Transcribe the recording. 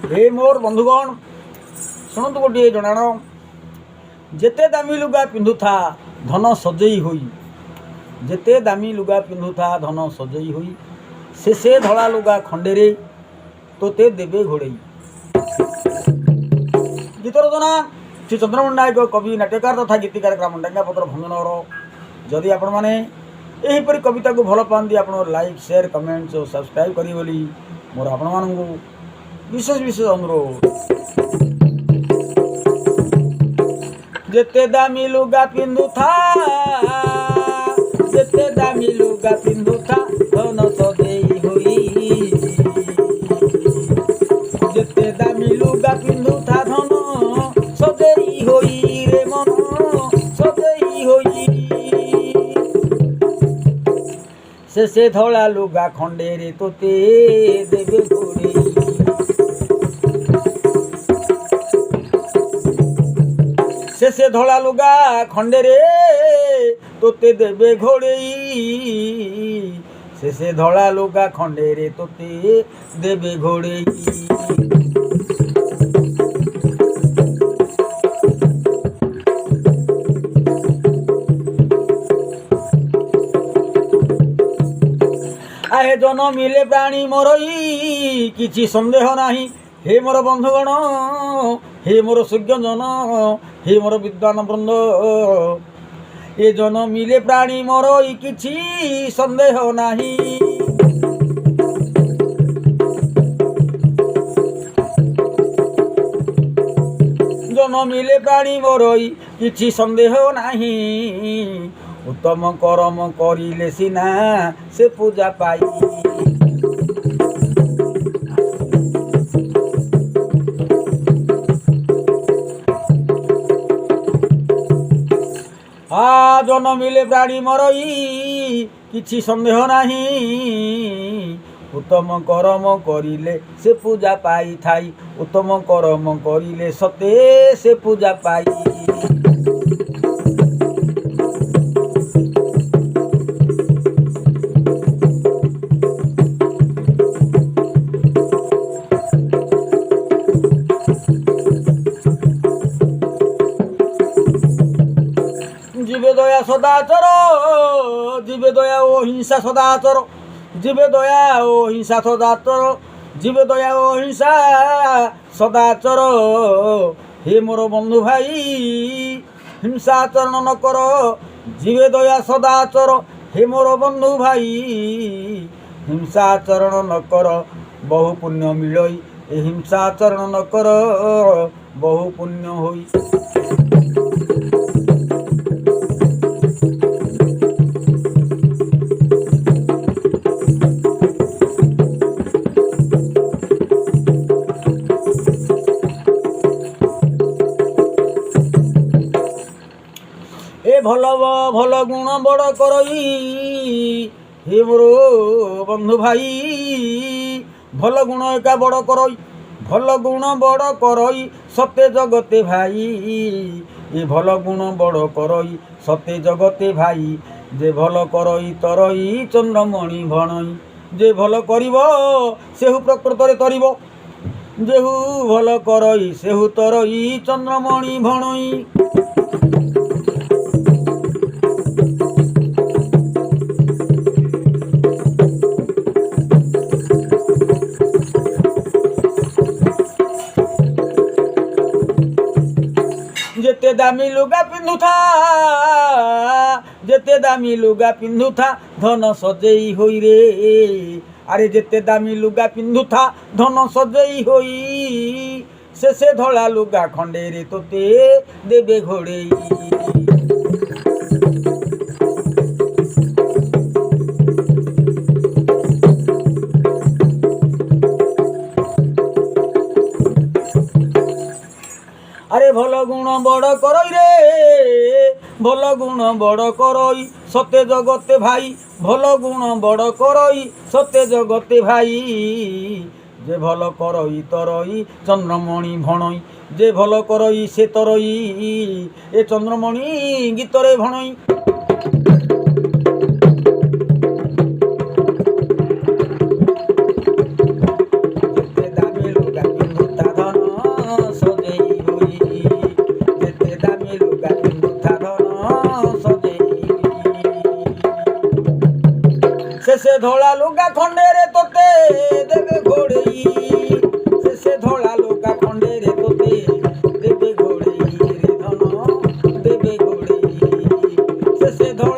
हे मोर बंधुगण शुणु गोटे जनाण जेते दामी लुगा पिंधुथा धन सजेई होई जेते दामी लुगा पिंधुथा धन सजेई होई से धड़ा लुगा खंडेरे तोते देवे घोड़े। गीत रचना श्री चंद्रमोहन नायक कवि नाट्यकार तथा गीतिकार ग्राम डांगापत्र भंजनगर। जदि आपण मैंने यहीपरि कविता को भल पाती आप लाइक शेयर कमेंट्स और सब्सक्राइब करी बोली मोर आपण मानू विशेष विशेष अनुरोध। जेते दामी लुगा पिंधुथा जेते दामी लुगा पिंधुथा धन सजेई होई जेते दामी लुगा पिंधुथा धन सजेई होई रे मन सजेई होई से धड़ा लुगा खंडे रे तोते देवे घोड़े। से धड़ा लुगा खंडे रे तोते देवे घोड़े से धड़ा लुगा खंडे रे तोते देवे घोड़े। आहे जन मिले प्राणी मोरई किछि संदेह नाही हे मोर बंधुगण हे मोर सुज्ञजन हे मोर विद्वान वृंद ए जन मिले प्राणी मोरई किछि संदेह नाही। जन मिले प्राणी मोरई किछि संदेह नाही उत्तम करम करिले सिना से पूजा पाई। जन मिले प्राणी मरई किछि संदेह नाही उत्तम करम करिले से पूजा पाई थाई उत्तम करम करिले सते से पूजा पाई। जीवे दया सदाचर जीवे दया ओ हिंसा सदाचर जीवे दया ओ हिंसा सदाचर जीवे दया ओ हिंसा सदाचर। हे मोर बंधु भाई हिंसाचरण न कर जीवे दया सदाचर हे मोर बंधु भाई हिंसाचरण न कर बहु पुण्य मिलई ए हिंसाचरण न कर बहु पुण्य होई। ए भल भल गुण बड़ करई हे मोर बंधु भाई भल गुण एका बड़ करई भल गुण बड़ करई सत्य जगते भाई ए भल गुण बड़ करई सत्य जगते भाई जे भल करई तरई चंद्रमणि भणई जे भल करिब सेहु प्रकृतरे तरिब जेहु भल करई सेहु तरई चंद्रमणि भणई। जेते दामी लुगा पिंधुथा जेते दामी लुगा पिंधुथा धन सजेई होई रे अरे जेते दामी लुगा पिंधुथा धन सजेई होई से धड़ा लुगा खंडे रे तोते देवे घोड़े। अरे भल गुण बड़ करई रे भल गुण बड़ करई सत्य जगते भाई भल गुण बड़ करई सत्य जगते भाई जे भल करई तरई चंद्रमणि भणई जे भल करई से तरई ए चंद्रमणि गीतरे भणई। दामी लुगा पिंधुथा से धोला लुगा खंडे रे तोते देवे घोड़ेई से धोला लुगा खंडे रे तोते देवे घोड़ेई रे धन देवे घोड़ेई से धोला